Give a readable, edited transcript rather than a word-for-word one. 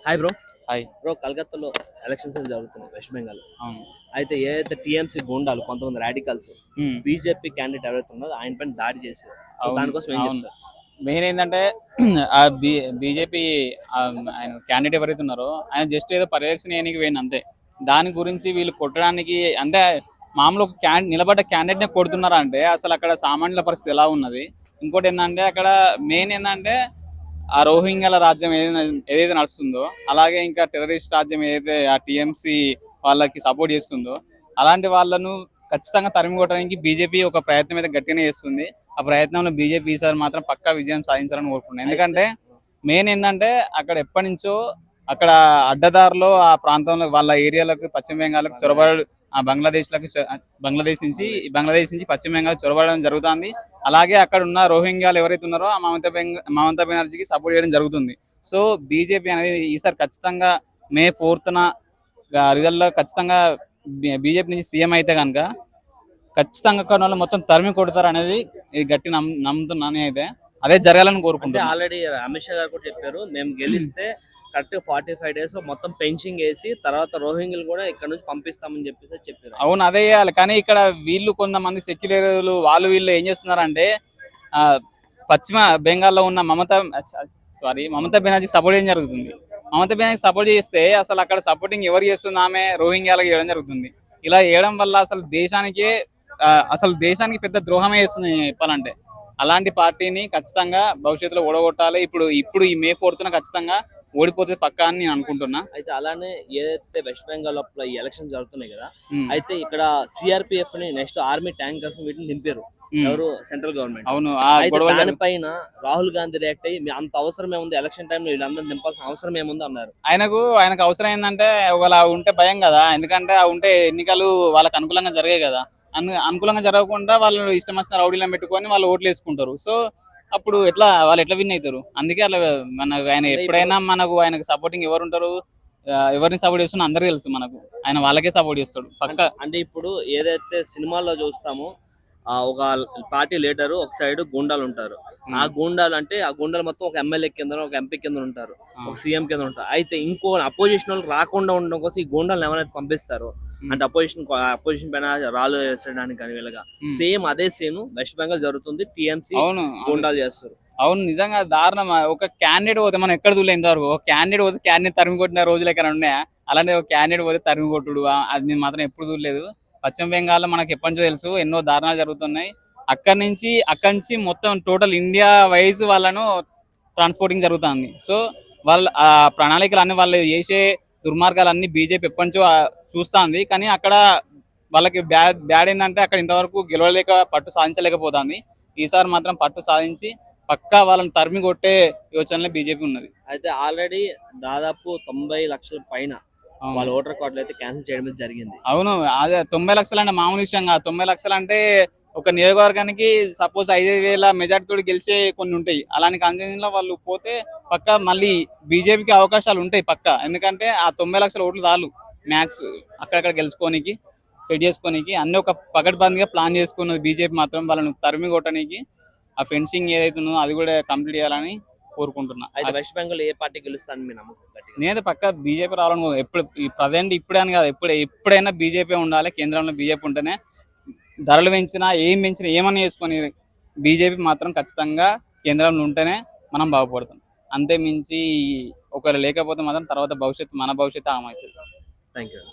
Hi bro. Hi. Bro, కలకత్తాలో elections జరుగుతున్నాయి west Bengal. అవును. అయితే ఏదైతే టీఎంసీ గూండాలు కొంతమంది రాడికల్స్ హ్మ్. బీజేపీ క్యాండిడేట్ ఎవరైతే ఉన్నారో ఆయన పైన దాడి చేశారు. సో అవును. దానికోసం ఏం అవును. చెప్తారు? మెయిన్ ఏందంటే ఆ బీజేపీ ఆయన క్యాండిడేట్ ఎవరైతే ఉన్నారో ఆయన జస్ట్ ఏదో పర్యవేక్షణ చేయడానికి పోయింది అంతే. దాని గురించి వీళ్ళు కొట్టడానికి అంటే మామూలు ఒక నిలబడ్డ క్యాండిడేట్‌నే కొడుతున్నారా అంటే అసలు అక్కడ సామాన్యుల పరిస్థితి ఎలా ఉన్నది? ఇంకోటి ఏందంటే అక్కడ మెయిన్ ఏందంటే ఆ రోహింగ్యాల రాజ్యం ఏదైతే నడుస్తుందో, అలాగే ఇంకా టెర్రరిస్ట్ రాజ్యం ఏదైతే ఆ టీఎంసీ వాళ్ళకి సపోర్ట్ చేస్తుందో, అలాంటి వాళ్ళను ఖచ్చితంగా తరిమి కొట్టడానికి బీజేపీ ఒక ప్రయత్నం అయితే గట్టిగానే చేస్తుంది. ఆ ప్రయత్నంలో బీజేపీ ఈసారి మాత్రం పక్కా విజయం సాధించాలని కోరుకుంటున్నాను. ఎందుకంటే మెయిన్ ఏంటంటే అక్కడ ఎప్పటి నుంచో అక్కడ అడ్డదారిలో ఆ ప్రాంతంలో వాళ్ళ ఏరియాలకు పశ్చిమ బెంగాల్కి చొరబడ బంగ్లాదేశ్ నుంచి పశ్చిమ బెంగాల్ చొరబడడం జరుగుతుంది. అలాగే అక్కడ ఉన్న రోహింగ్యాలు ఎవరైతే ఉన్నారో ఆ మమతా బెనర్జీకి సపోర్ట్ చేయడం జరుగుతుంది. సో బీజేపీ అనేది ఈసారి ఖచ్చితంగా మే 4న రిజల్ట్ లో ఖచ్చితంగా బీజేపీ నుంచి సీఎం అయితే కనుక ఖచ్చితంగా అక్కడ వాళ్ళు మొత్తం తరిమి కొడతారు అనేది ఇది గట్టి నమ్ముతున్నాను. అయితే అదే జరగాలని అంటే కోరుకుంటున్నాను. ఆల్రెడీ అమిత్ షా గారు కూడా చెప్పారు, మేము గెలిస్తే కరెక్ట్ 45 days మొత్తం పెన్షన్ వేసి తర్వాత రోహింగ్యలు కూడా ఇక్కడ నుంచి పంపిస్తామని చెప్పారు. అవును, అదే చేయాలి. కానీ ఇక్కడ వీళ్ళు కొంతమంది సెక్యులర్లు వీళ్ళు ఏం చేస్తున్నారంటే ఆ పశ్చిమ బెంగాల్లో ఉన్న మమతా బెనర్జీ సపోర్ట్ చేయడం జరుగుతుంది. మమతా బెనర్జీ సపోర్ట్ చేస్తే అసలు అక్కడ సపోర్టింగ్ ఎవరు చేస్తుంది? ఆమె రోహింగ్యాలకు చేయడం జరుగుతుంది. ఇలా చేయడం వల్ల అసలు దేశానికి పెద్ద ద్రోహమే చేస్తుంది చెప్పాలంటే. అలాంటి పార్టీని ఖచ్చితంగా భవిష్యత్తులో ఓడగొట్టాలి. ఇప్పుడు ఈ మే 4న ఖచ్చితంగా ఓడిపోతే పక్కా అని నేను అనుకుంటున్నా. అయితే అలానే ఏదైతే వెస్ట్ బెంగాల్ లోపల ఈ ఎలక్షన్ జరుగుతున్నాయి కదా, అయితే ఇక్కడ సిఆర్పిఎఫ్ ని నెక్స్ట్ ఆర్మీ ట్యాంకర్స్ వీటిని దింపారు. ఎవరు? Central government. అవును. దానిపైన రాహుల్ గాంధీ రియాక్ట్ అయ్యి అంత అవసరం ఏముంది, ఎలక్షన్ టైంలో వీళ్ళందరూ దింపాల్సిన అవసరం ఏముంది అన్నారు. ఆయనకు అవసరం ఏంటంటే ఒకవేళ ఉంటే భయం కదా. ఎందుకంటే ఆ ఉంటే ఎన్నికలు వాళ్ళకి అనుకూలంగా జరిగాయి కదా. అనుకూలంగా జరగకుండా వాళ్ళు ఇష్టం వచ్చిన రౌడీలను పెట్టుకొని వాళ్ళు ఓట్లు వేసుకుంటారు. సో అప్పుడు వాళ్ళు ఎట్లా విన్ అవుతారు? అందుకే అలా ఆయన ఎప్పుడైనా ఆయనకు సపోర్టింగ్ ఎవరు ఉంటారు, ఎవరిని సపోర్ట్ చేస్తున్నా అందరికీ తెలుసు. ఆయన వాళ్ళకే సపోర్ట్ చేస్తాడు పక్క. అంటే ఇప్పుడు ఏదైతే సినిమాల్లో చూస్తామో ఒక పార్టీ లీడర్ ఒక సైడ్ గూండాలు ఉంటారు. ఆ గూండాలు మొత్తం ఒక ఎమ్మెల్యే కింద, ఒక ఎంపీ కింద ఉంటారు, ఒక సీఎం కింద ఉంటారు. అయితే ఇంకో అపోజిషన్ వాళ్ళు రాకుండా ఉండడం కోసం ఈ గూండాలను ఎవరైతే పంపిస్తారో, అంటే అపోజిషన్ పైన రాళ్ళు వేసడానికి కానీ వీళ్ళగా సేమ్ అదే సీన్ వెస్ట్ బెంగాల్ జరుగుతుంది. టీఎంసీ గూండాలు చేస్తారు. అవును, నిజంగా దారుణం. ఒక క్యాండిడేట్ పోతే మనం ఎక్కడ చూడలేదు ఇంతవరకు. ఒక క్యాండిడేట్ పోతే క్యాండిడేట్ తరిమి కొట్టిన రోజులు ఎక్కడ ఉన్నాయా? అలాంటి ఒక క్యాండిడేట్ పోతే తరిమి కొట్టుడు అది నేను మాత్రం ఎప్పుడు చూడలేదు. పశ్చిమ బెంగాల్లో మనకి ఎప్పటి నుంచో తెలుసు ఎన్నో దారుణాలు జరుగుతున్నాయి. అక్కడి నుంచి మొత్తం టోటల్ ఇండియా వైజ్ వాళ్ళను ట్రాన్స్పోర్టింగ్ జరుగుతుంది. సో ఆ ప్రణాళికలు అన్ని వాళ్ళు చేసే దుర్మార్గాలన్నీ బీజేపీ ఎప్పటి నుంచో చూస్తుంది. కానీ అక్కడ వాళ్ళకి బ్యాడ్ ఏంటంటే అక్కడ ఇంతవరకు పట్టు సాధించలేకపోతుంది. ఈసారి మాత్రం పట్టు సాధించి పక్కా వాళ్ళని తరిమి కొట్టే యోచనలో బీజేపీ ఉన్నది. అయితే ఆల్రెడీ దాదాపు 90 లక్షల పైన వాళ్ళ ఓటర్ కార్డులు అయితే క్యాన్సిల్ చేయడం జరిగింది. అవును, అదే 90 లక్షలు అంటే మామూలు విషయం కాదు. 90 లక్షలు అంటే ఒక నియోజకవర్గానికి సపోజ్ 5,000 మెజార్టీతో గెలిచే కొన్ని ఉంటాయి. అలాంటి కాన్స్టిట్యూషన్లో వాళ్ళు పోతే పక్క మళ్ళీ బీజేపీకి అవకాశాలు ఉంటాయి పక్క. ఎందుకంటే ఆ 90 లక్షల ఓట్లు చాలు మ్యాక్స్ అక్కడక్కడ గెలుచుకోనికి, సెట్ చేసుకోనికి. అన్ని ఒక పకడ్బందీగా ప్లాన్ చేసుకున్నది బీజేపీ. మాత్రం వాళ్ళని తరిమి కొట్టడానికి ఆ ఫెన్సింగ్ ఏదైతే ఉందో అది కూడా కంప్లీట్ చేయాలని కోరుకుంటున్నా. అయితే వెస్ట్ బెంగాల్ ఏ పార్టీ గెలుస్తాను మీ నమ్మకం? నేనైతే పక్క బీజేపీ రావాలని ఇప్పుడే అని కాదు, ఎప్పుడైనా బీజేపీ ఉండాలి. కేంద్రంలో బీజేపీ ఉంటేనే ధరలు పెంచినా ఏమన్నా చేసుకొని బీజేపీ మాత్రం ఖచ్చితంగా కేంద్రంలో ఉంటేనే మనం బాగుపడతాం. అంతే మించి ఒకరు లేకపోతే మాత్రం తర్వాత మన భవిష్యత్తు ఆమె అవుతుంది. Thank you.